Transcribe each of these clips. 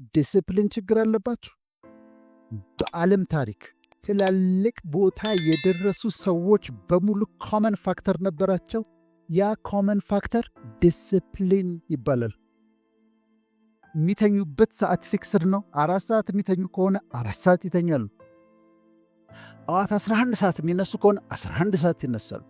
ዲሲፕሊን ችግር አለባችሁ? በዓለም ታሪክ ትላልቅ ቦታ የደረሱ ሰዎች በሙሉ ኮመን ፋክተር ነበራቸው። ያ ኮመን ፋክተር ዲሲፕሊን ይባላል። የሚተኙበት ሰዓት ፊክስድ ነው። 4 ሰዓት የሚተኙ ከሆነ 4 ሰዓት ይተኛሉ። ጠዋት 11 ሰዓት የሚነሱ ከሆነ 11 ሰዓት ይነሳሉ።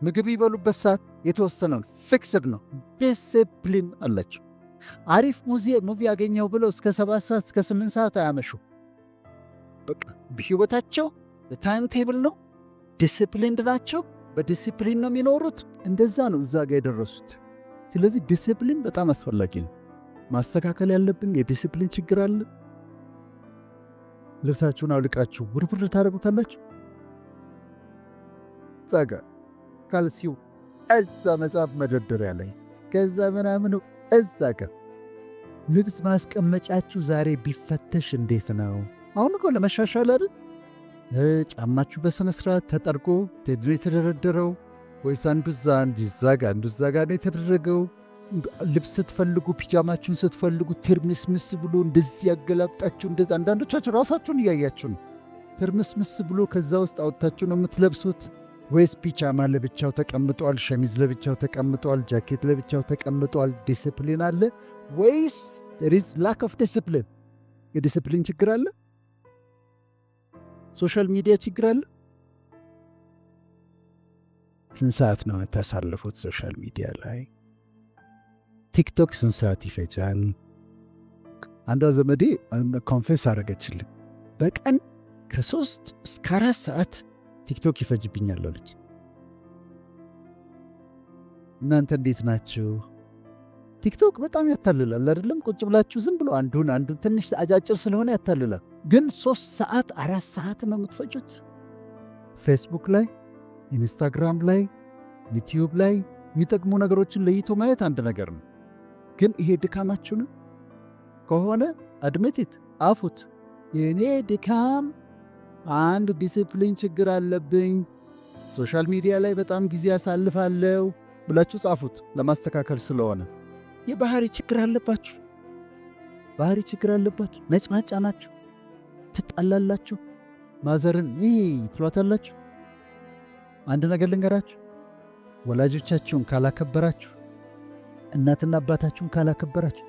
ምግብ ይበሉበት ሰዓት የተወሰነውን ፊክስድ ነው። ዲሲፕሊን አላቸው። አሪፍ ሙቪ ያገኘው ብለው እስከ 7 ሰዓት እስከ 8 ሰዓት አያመሹ። በቃ በህይወታቸው ታይም ቴብል ነው። ዲሲፕሊንድ ናቸው። በዲሲፕሊን ነው የሚኖሩት። እንደዛ ነው እዛ ጋር የደረሱት። ስለዚህ ዲሲፕሊን በጣም አስፈላጊ ነው። ማስተካከል ያለብን የዲሲፕሊን ችግር አለ። ልብሳችሁን አውልቃችሁ ውርውር ታደርጉታላችሁ። ጸጋ ካልሲው እዛ መጽሐፍ መደርደሪያ ላይ ከዛ ምናምኑ እዛ ጋር ልብስ ማስቀመጫችሁ ዛሬ ቢፈተሽ እንዴት ነው? አሁን እኮ ለመሻሻል አይደል? ጫማችሁ በስነ ስርዓት ተጠርጎ ተድሮ የተደረደረው ወይስ አንዱ ዛጋ አንዱ ዛጋ ነው የተደረገው? ልብስ ስትፈልጉ ፒጃማችሁን ስትፈልጉ ትርምስምስ ብሎ እንደዚህ ያገላብጣችሁ። እንደዚህ አንዳንዶቻችሁ ራሳችሁን እያያችሁ ነው። ትርምስምስ ብሎ ከዛ ውስጥ አውጥታችሁ ነው የምትለብሱት? ወይስ ፒጃማ ለብቻው ተቀምጧል፣ ሸሚዝ ለብቻው ተቀምጧል፣ ጃኬት ለብቻው ተቀምጧል? ዲሲፕሊን አለ ወይስ there is lack of discipline? የዲሲፕሊን ችግር አለ? ሶሻል ሚዲያ ችግር አለ? ስንት ሰዓት ነው የምታሳልፉት ሶሻል ሚዲያ ላይ? ቲክቶክ ስንት ሰዓት ይፈጃል? አንዷ ዘመዴ ኮንፌስ አረገችልኝ። በቀን ከ3 እስከ 4 ሰዓት ቲክቶክ ይፈጅብኛል አለች። እናንተ እንዴት ናችሁ? ቲክቶክ በጣም ያታልላል አይደለም? ቁጭ ብላችሁ ዝም ብሎ አንዱን ትንሽ አጫጭር ስለሆነ ያታልላል። ግን 3 ሰዓት 4 ሰዓት ነው የምትፈጁት። ፌስቡክ ላይ፣ ኢንስታግራም ላይ፣ ዩቲዩብ ላይ የሚጠቅሙ ነገሮችን ለይቶ ማየት አንድ ነገር ነው። ግን ይሄ ድካማችሁ ነው ከሆነ አድሜቲት አፉት። የእኔ ድካም አንድ ዲሲፕሊን ችግር አለብኝ፣ ሶሻል ሚዲያ ላይ በጣም ጊዜ ያሳልፋለሁ ብላችሁ ጻፉት። ለማስተካከል ስለሆነ የባህሪ ችግር አለባችሁ። ባህሪ ችግር አለባችሁ። ነጭናጫ ናችሁ፣ ትጣላላችሁ፣ ማዘርን ትሏታላችሁ። አንድ ነገር ልንገራችሁ፣ ወላጆቻችሁን ካላከበራችሁ፣ እናትና አባታችሁን ካላከበራችሁ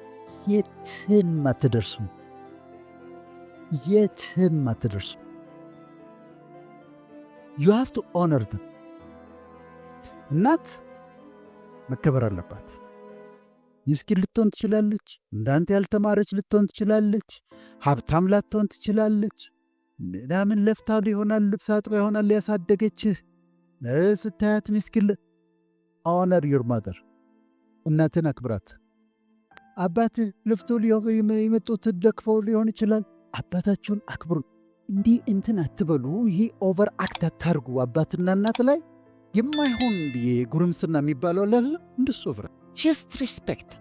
የትም አትደርሱም። የትም አትደርሱም። you have to honor them። እናት መከበር አለባት። ምስኪን ልትሆን ትችላለች፣ እንዳንተ ያልተማረች ልትሆን ትችላለች፣ ሀብታም ላትሆን ትችላለች። ምናምን ለፍታ ይሆናል፣ ልብስ አጥባ ይሆናል ያሳደገችህ። ስታያት ምስኪን honor your mother። እናትን አክብራት። አባትህ ለፍቶ የመጡት ደክፈው ሊሆን ይችላል። አባታችሁን አክብሩ። እንዲህ እንትን አትበሉ። ይሄ ኦቨር አክት አታርጉ። አባትና እናት ላይ የማይሆን ጉርምስና የሚባለው አለ እንደሱ ኦቨር ጀስት ሪስፔክት።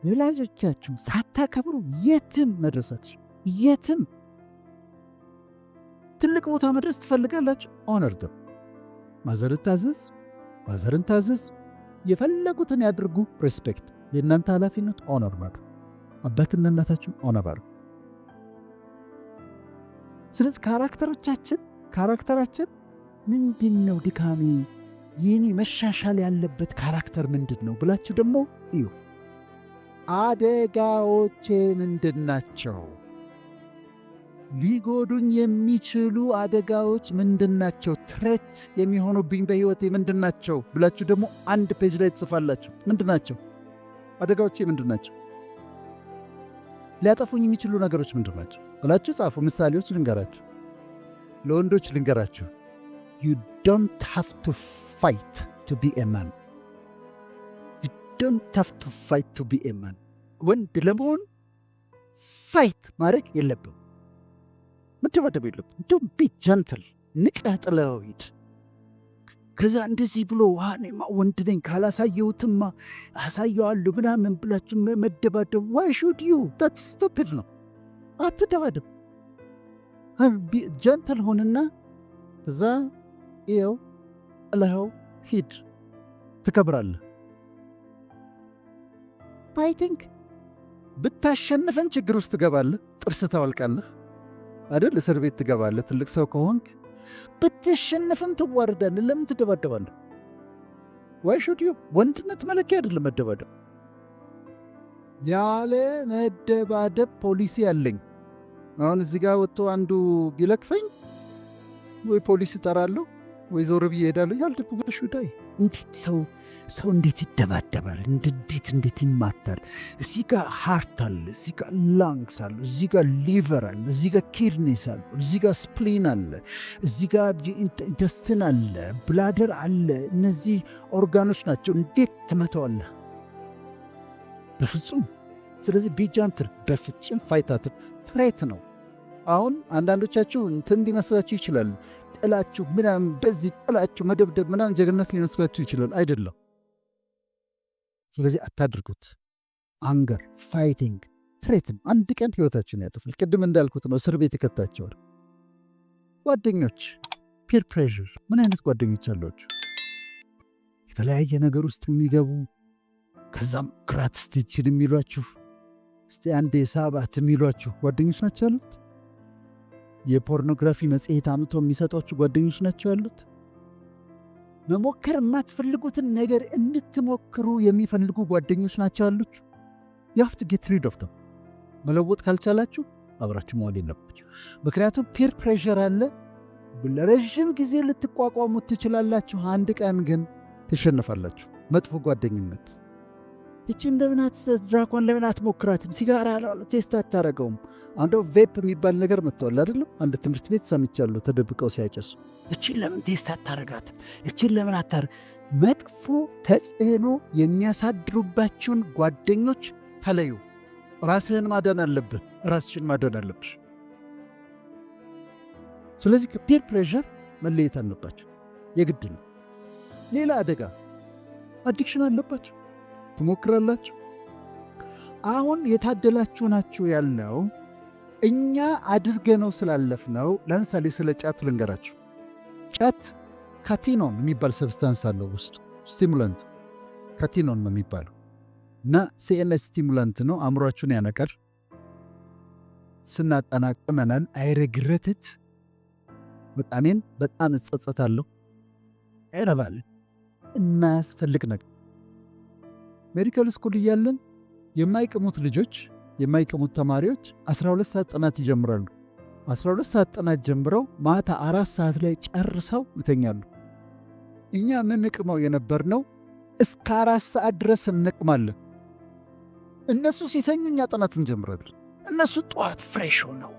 ወላጆቻችሁ ሳታከብሩ የትም መድረሳችሁ የትም። ትልቅ ቦታ መድረስ ትፈልጋላችሁ? ኦነር ደም። ማዘርን ታዘዝ፣ ማዘርን ታዘዝ። የፈለጉትን ያድርጉ። ሪስፔክት የእናንተ ኃላፊነት። ኦነር ማድረግ አባትና እናታችሁን ኦነር አድርጉ። ስለዚህ ካራክተራችን ምንድን ነው? ድካሜ ይህኔ መሻሻል ያለበት ካራክተር ምንድን ነው ብላችሁ ደግሞ እዩ። አደጋዎቼ ምንድን ናቸው? ሊጎዱኝ የሚችሉ አደጋዎች ምንድን ናቸው? ትሬት የሚሆኑብኝ በሕይወቴ ምንድን ናቸው ብላችሁ ደግሞ አንድ ፔጅ ላይ ትጽፋላችሁ። ምንድን ናቸው አደጋዎቼ? ምንድን ናቸው? ሊያጠፉኝ የሚችሉ ነገሮች ምንድን ናቸው ብላችሁ ጻፉ። ምሳሌዎች ልንገራችሁ፣ ለወንዶች ልንገራችሁ። you don't have to fight to be a man። you don't have to fight to be a man። ወንድ ለመሆን ፋይት ማድረግ የለብም፣ መደባደብ የለብም። don't be gentle። ንቀህ ጥለኸው ሂድ። ከዛ እንደዚህ ብሎ እኔማ ወንድ ነኝ ካላሳየሁትማ አሳየዋለሁ ምናምን ብላችሁ መደባደብ። why should you? that's stupid ነው። አትደባደብ። ጀንተል ሆንና ከዛ ይኸው ጥለኸው ሂድ፣ ትከብራለህ። ፋይቲንግ ብታሸንፈን ችግር ውስጥ ትገባለህ፣ ጥርስ ታወልቃለህ አይደል? እስር ቤት ትገባለህ ትልቅ ሰው ከሆንክ። ብትሸንፍም ትዋረዳለህ። ለምን ትደባደባለህ? ዋይ ሹድ ዩ? ወንድነት መለኪያ አይደለም መደባደብ። ያለ መደባደብ ፖሊሲ አለኝ። አሁን እዚህ ጋር ወጥቶ አንዱ ቢለክፈኝ ወይ ፖሊስ እጠራለሁ ወይ ዞር ብዬ እሄዳለሁ። ያልደቡሽዳይ እንዴት ሰው እንዴት ይደባደባል? እንዴት ይማታል? እዚህ ጋር ሃርት አለ፣ እዚህ ጋር ላንግስ አለ፣ እዚህ ጋር ሊቨር አለ፣ እዚህ ጋር ኪድኒስ አለ፣ እዚህ ጋር ስፕሊን አለ፣ እዚህ ጋር ኢንተስቲን አለ፣ ብላደር አለ። እነዚህ ኦርጋኖች ናቸው። እንዴት ትመተዋለህ? በፍጹም። ስለዚህ ቢጃንትር በፍጹም ፋይታትር ፍሬት ነው። አሁን አንዳንዶቻችሁ እንትን ሊመስላችሁ ይችላል። ጥላችሁ ምናምን በዚህ ጥላችሁ መደብደብ ምናምን ጀግንነት ሊመስላችሁ ይችላል። አይደለም። ስለዚህ አታድርጉት። አንገር ፋይቲንግ ትሬትም አንድ ቀን ህይወታችሁን ያጠፋል። ቅድም እንዳልኩት ነው፣ እስር ቤት ይከታቸዋል። ጓደኞች፣ ፒር ፕሬዠር። ምን አይነት ጓደኞች አሏችሁ? የተለያየ ነገር ውስጥ የሚገቡ ከዛም ክራት ስቲችን የሚሏችሁ እስቲ አንዴ ሳባት የሚሏችሁ ጓደኞች ናቸው ያሉት። የፖርኖግራፊ መጽሔት አምቶ የሚሰጧችሁ ጓደኞች ናቸው ያሉት። መሞከር የማትፈልጉትን ነገር እንድትሞክሩ የሚፈልጉ ጓደኞች ናቸው ያሉት። you have to get rid of them። መለወጥ ካልቻላችሁ አብራችሁ መዋል የለባችሁ። ምክንያቱም ፒር ፕሬሸር አለ። ለረዥም ጊዜ ልትቋቋሙት ትችላላችሁ፣ አንድ ቀን ግን ትሸነፋላችሁ። መጥፎ ጓደኝነት እቺ እንደምናት ድራኳን ለምን አትሞክራትም? ሲጋራ ቴስት አታረገውም? አንዶ ቬፕ የሚባል ነገር መጥቷል አይደለም? አንድ ትምህርት ቤት ሰምቻለሁ፣ ተደብቀው ሲያጨሱ። እቺን ለምን ቴስት አታረጋትም? እቺን ለምን አታረ መጥፎ ተጽዕኖ የሚያሳድሩባችሁን ጓደኞች ተለዩ። ራስህን ማዳን አለብህ፣ ራስሽን ማዳን አለብሽ። ስለዚህ ከፒር ፕሬዠር መለየት አለባቸው፣ የግድ ነው። ሌላ አደጋ አዲክሽን አለባቸው። ትሞክራላችሁ። አሁን የታደላችሁ ናችሁ ያለው እኛ አድርገነው ስላለፍነው። ለምሳሌ ስለ ጫት ልንገራችሁ። ጫት ካቲኖን የሚባል ሰብስታንስ አለው ውስጡ፣ ስቲሙላንት ካቲኖን ነው የሚባለው እና ሲኤንኤስ ስቲሙላንት ነው። አእምሯችሁን ያነቃል። ስናጠናቅመናል። አይረግረትት በጣሜን በጣም እጸጸታለሁ። አይረባል እናያስፈልግ ነገር። ሜዲካል ስኩል እያለን የማይቅሙት ልጆች የማይቅሙት ተማሪዎች 12 ሰዓት ጥናት ይጀምራሉ። 12 ሰዓት ጥናት ጀምረው ማታ 4 ሰዓት ላይ ጨርሰው ይተኛሉ። እኛ ምንቅመው የነበርነው እስከ 4 ሰዓት ድረስ እንቅማለን። እነሱ ሲተኙ እኛ ጥናት እንጀምራለን። እነሱ ጠዋት ፍሬሽ ሆነው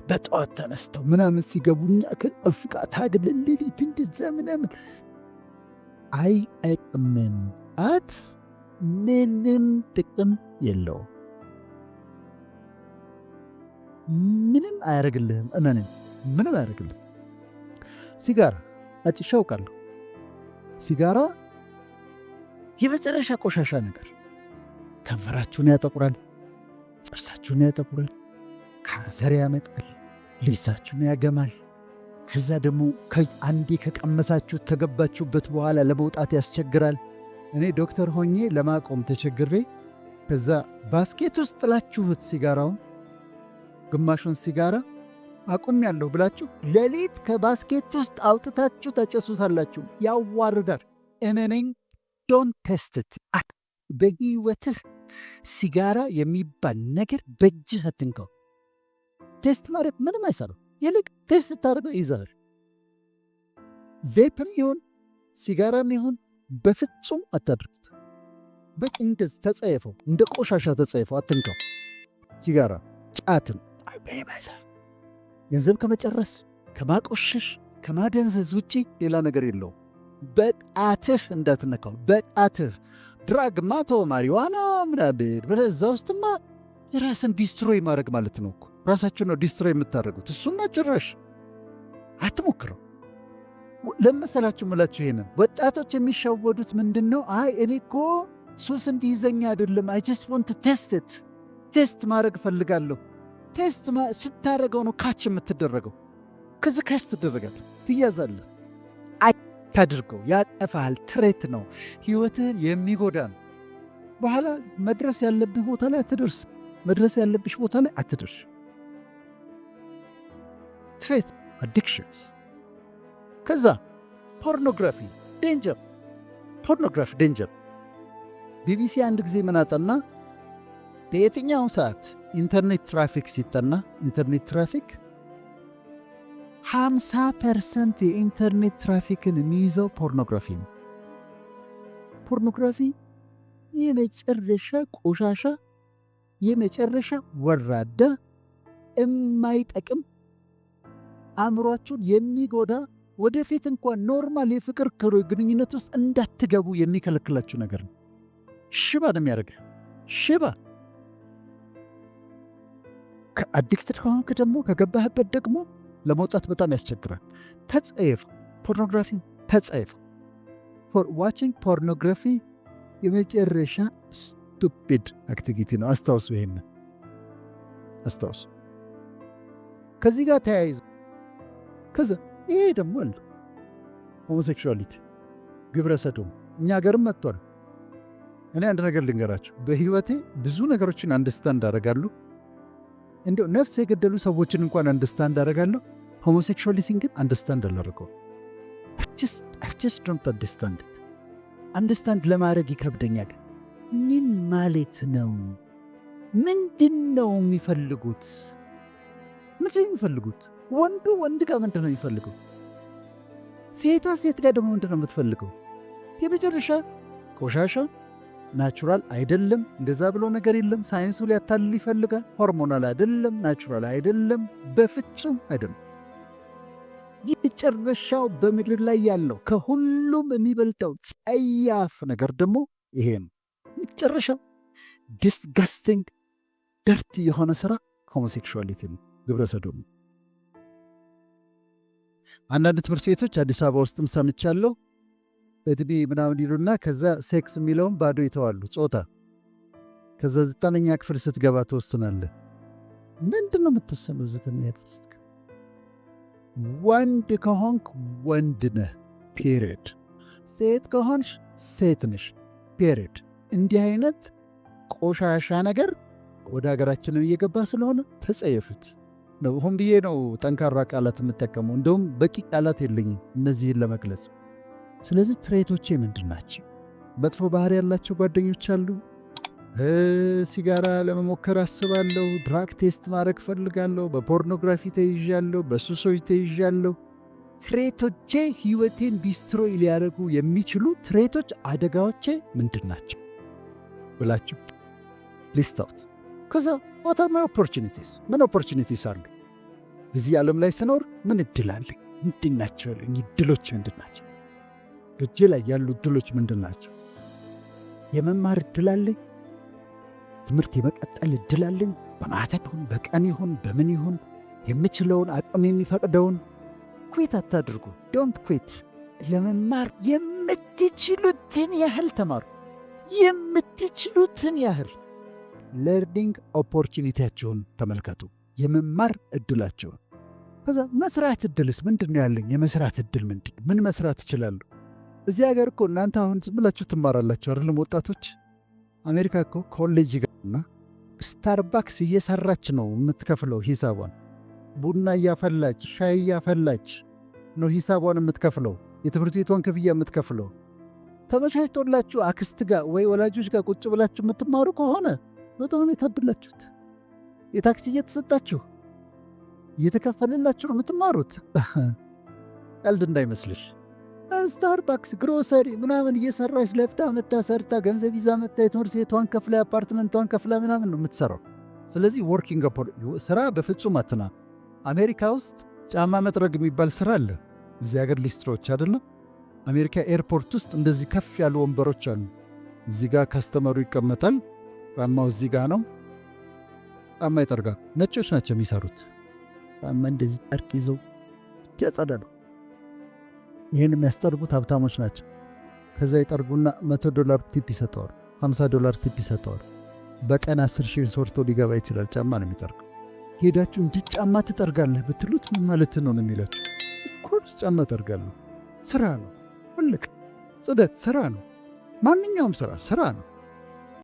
በጠዋት ተነስተው ምናምን ሲገቡ እኛ ከፍቃ ታግለን ሌሊት እንደዛ ምናምን አይቅምን አት ምንም ጥቅም የለውም። ምንም አያደርግልህም። እመንን፣ ምንም አያደርግልህም። ሲጋራ አጭሼ አውቃለሁ። ሲጋራ የመጨረሻ ቆሻሻ ነገር። ከንፈራችሁን ያጠቁራል፣ ጥርሳችሁን ያጠቁራል፣ ካንሰር ያመጣል፣ ልብሳችሁን ያገማል። ከዛ ደግሞ አንዴ ከቀመሳችሁት ከገባችሁበት በኋላ ለመውጣት ያስቸግራል። እኔ ዶክተር ሆኜ ለማቆም ተቸግሬ ከዛ ባስኬት ውስጥ ጥላችሁት ሲጋራውን ግማሹን ሲጋራ አቁም ያለሁ ብላችሁ ሌሊት ከባስኬት ውስጥ አውጥታችሁ ተጨሱታላችሁ። ያዋርዳል። እመነኝ። ዶንት ቴስት ኢት። በህይወትህ ሲጋራ የሚባል ነገር በእጅህ አትንካው። ቴስት ማድረግ ምንም አይሰራም። ይልቅ ቴስት ታደርገው ይዛል። ቬፕም ይሁን ሲጋራም ይሁን በፍጹም አታድርጉት። በቂ እንደዚህ ተጸየፈው፣ እንደ ቆሻሻ ተጸየፈው፣ አትንካው። ሲጋራ ጫትን ገንዘብ ከመጨረስ ከማቆሸሽ ከማደንዘዝ ውጪ ሌላ ነገር የለውም። በጣትህ እንዳትነካው። በጣትህ ድራግ ማቶ ማሪዋና ምናምን በዛ ውስጥማ የራስን ዲስትሮይ ማድረግ ማለት ነው እኮ። ራሳችሁ ነው ዲስትሮይ የምታደርጉት። እሱማ ጭራሽ አትሞክረው። ለመሰላችሁ ምላችሁ ይሄንን ወጣቶች የሚሻወዱት ምንድን ነው? አይ እኔ እኮ ሱስ እንዲይዘኝ አይደለም፣ አይ ጀስት ዋንት ቴስት ቴስት ማድረግ እፈልጋለሁ። ቴስት ስታደረገው ነው ካች የምትደረገው። ከዚህ ካች ትደረጋለህ፣ ትያዛለህ። አታድርገው፣ ያጠፋሃል። ትሬት ነው፣ ህይወትህን የሚጎዳ ነው። በኋላ መድረስ ያለብህ ቦታ ላይ አትደርስም። መድረስ ያለብሽ ቦታ ላይ አትደርሽ። ትሬት አዲክሽንስ። ከዛ ፖርኖግራፊ ዴንጀር። ፖርኖግራፊ ዴንጀር። ቢቢሲ አንድ ጊዜ ምን አጠና? በየትኛውም ሰዓት ኢንተርኔት ትራፊክ ሲጠና ኢንተርኔት ትራፊክ 50% የኢንተርኔት ትራፊክን የሚይዘው ፖርኖግራፊ ነው። ፖርኖግራፊ የመጨረሻ ቆሻሻ፣ የመጨረሻ ወራዳ፣ የማይጠቅም አእምሯችሁን የሚጎዳ ወደፊት እንኳን ኖርማል የፍቅር ግንኙነት ውስጥ እንዳትገቡ የሚከለክላችሁ ነገር ነው። ሽባ ነው የሚያደርገ ሽባ። ከአዲክትድ ከሆንክ ደግሞ ከገባህበት ደግሞ ለመውጣት በጣም ያስቸግራል። ተጸየፍ ፖርኖግራፊ ተጸየፍ። ዋቺንግ ፖርኖግራፊ የመጨረሻ ስቱፒድ አክቲቪቲ ነው። አስታውሱ፣ ይሄን አስታውሱ። ከዚህ ጋር ተያይዞ ከዛ ይሄ ደግሞ አለ ሆሞሴክሹዋሊቲ፣ ግብረ ሰዶም እኛ ሀገርም መጥቷል። እኔ አንድ ነገር ልንገራችሁ፣ በህይወቴ ብዙ ነገሮችን አንደርስታንድ አደርጋለሁ። እንደው ነፍስ የገደሉ ሰዎችን እንኳን አንደርስታንድ አደርጋለሁ። ሆሞሴክሹዋሊቲን ግን አንደርስታንድ አላደርገውም። just don't understand it። አንደርስታንድ ለማድረግ ይከብደኛል። ምን ማለት ነው? ምንድን ነው የሚፈልጉት? ምንድን ነው የሚፈልጉት? ወንዱ ወንድ ጋር ምንድን ነው የሚፈልገው? ሴቷ ሴት ጋር ደግሞ ምንድን ነው የምትፈልገው? የመጨረሻ ቆሻሻ ናቹራል አይደለም። እንደዛ ብሎ ነገር የለም። ሳይንሱ ሊያታልል ይፈልጋል። ሆርሞናል አይደለም፣ ናቹራል አይደለም፣ በፍጹም አይደለም። የመጨረሻው በምድር ላይ ያለው ከሁሉም የሚበልጠው ጸያፍ ነገር ደግሞ ይሄ ነው። መጨረሻው ዲስጋስቲንግ ደርቲ የሆነ ስራ ሆሞሴክሹዋሊቲ ነው፣ ግብረ ሰዶም። አንዳንድ ትምህርት ቤቶች አዲስ አበባ ውስጥም ሰምቻለሁ እድሜ ምናምን ይሉና ከዛ ሴክስ የሚለውን ባዶ ይተዋሉ፣ ጾታ። ከዛ 9ኛ ክፍል ስትገባ ትወስናለህ። ምንድን ነው የምትወሰነው? 9ኛ ክፍል ስትገባ ወንድ ከሆንክ ወንድ ነህ፣ ፔሪድ። ሴት ከሆንሽ ሴት ነሽ፣ ፔሪድ። እንዲህ አይነት ቆሻሻ ነገር ወደ ሀገራችንን እየገባ ስለሆነ ተጸየፉት ነው። ሆን ብዬ ነው ጠንካራ ቃላት የምጠቀመው። እንደውም በቂ ቃላት የለኝም እነዚህን ለመግለጽ። ስለዚህ ትሬቶቼ ምንድን ናቸው? መጥፎ ባህሪ ያላቸው ጓደኞች አሉ። ሲጋራ ለመሞከር አስባለሁ። ድራግ ቴስት ማድረግ ፈልጋለሁ። በፖርኖግራፊ ተይዣለሁ። በሱሶች ተይዣለሁ። ትሬቶቼ ህይወቴን ዲስትሮይ ሊያደርጉ የሚችሉ ትሬቶች፣ አደጋዎቼ ምንድን ናቸው ብላችሁ ሊስት አውት። ከዛ what are my opportunities? ምን ኦፖርቹኒቲስ አሉ እዚህ ዓለም ላይ ስኖር? ምን እድል አለኝ? ምንድን ናቸው እድሎች? ምንድን ናቸው እጄ ላይ ያሉ እድሎች? ምንድን ናቸው? የመማር እድል አለኝ። ትምህርት የመቀጠል እድል አለኝ። በማታ ይሁን በቀን ይሁን በምን ይሁን የምችለውን አቅም የሚፈቅደውን። ኩዊት አታድርጉ። ዶንት ኩዊት። ለመማር የምትችሉትን ያህል ተማሩ። የምትችሉትን ያህል ለርኒንግ ኦፖርቹኒቲያቸውን ተመልከቱ፣ የመማር እድላቸውን። ከዛ መስራት እድልስ ምንድን ነው ያለኝ? የመስራት እድል ምንድን? ምን መስራት እችላለሁ? እዚህ ሀገር እኮ እናንተ አሁን ዝም ብላችሁ ትማራላችሁ አይደለም? ወጣቶች አሜሪካ እኮ ኮሌጅ ጋርና ስታርባክስ እየሰራች ነው የምትከፍለው ሂሳቧን። ቡና እያፈላች ሻይ እያፈላች ነው ሂሳቧን የምትከፍለው፣ የትምህርት ቤቷን ክፍያ የምትከፍለው። ተመቻችቶላችሁ አክስት ጋር ወይ ወላጆች ጋር ቁጭ ብላችሁ የምትማሩ ከሆነ በጣም የታደላችሁት። የታክሲ እየተሰጣችሁ እየተከፈልላችሁ ነው የምትማሩት። ቀልድ እንዳይመስልሽ። ስታርባክስ ግሮሰሪ ምናምን እየሰራች ለፍታ መታ ሰርታ ገንዘብ ይዛ መታ የትምህርት ቤቷን ከፍላ አፓርትመንቷን ከፍላ ምናምን ነው የምትሰራው። ስለዚህ ወርኪንግ ስራ በፍጹም አትና። አሜሪካ ውስጥ ጫማ መጥረግ የሚባል ስራ አለ። እዚህ ሀገር ሊስትሮች አይደለም። አሜሪካ ኤርፖርት ውስጥ እንደዚህ ከፍ ያሉ ወንበሮች አሉ። እዚህ ጋር ካስተመሩ ይቀመጣል። ጫማው እዚህ ጋር ነው። ጫማ ይጠርጋል። ነጮች ናቸው የሚሰሩት። ጫማ እንደዚህ ጨርቅ ይዘው ያጸዳሉ። ይህን የሚያስጠርጉት ሀብታሞች ናቸው። ከዛ ይጠርጉና $100 ቲፕ ይሰጠዋል፣ $50 ቲፕ ይሰጠዋል። በቀን 10,000 ሰርቶ ሊገባ ይችላል። ጫማ ነው የሚጠርገው። ሄዳችሁ እንጂ ጫማ ትጠርጋለህ ብትሉት ምን ማለት ነው ነው የሚላችሁ። እስኮርስ ጫማ ጠርጋለሁ። ስራ ነው። ሁልክ ጽደት ስራ ነው። ማንኛውም ስራ ነው።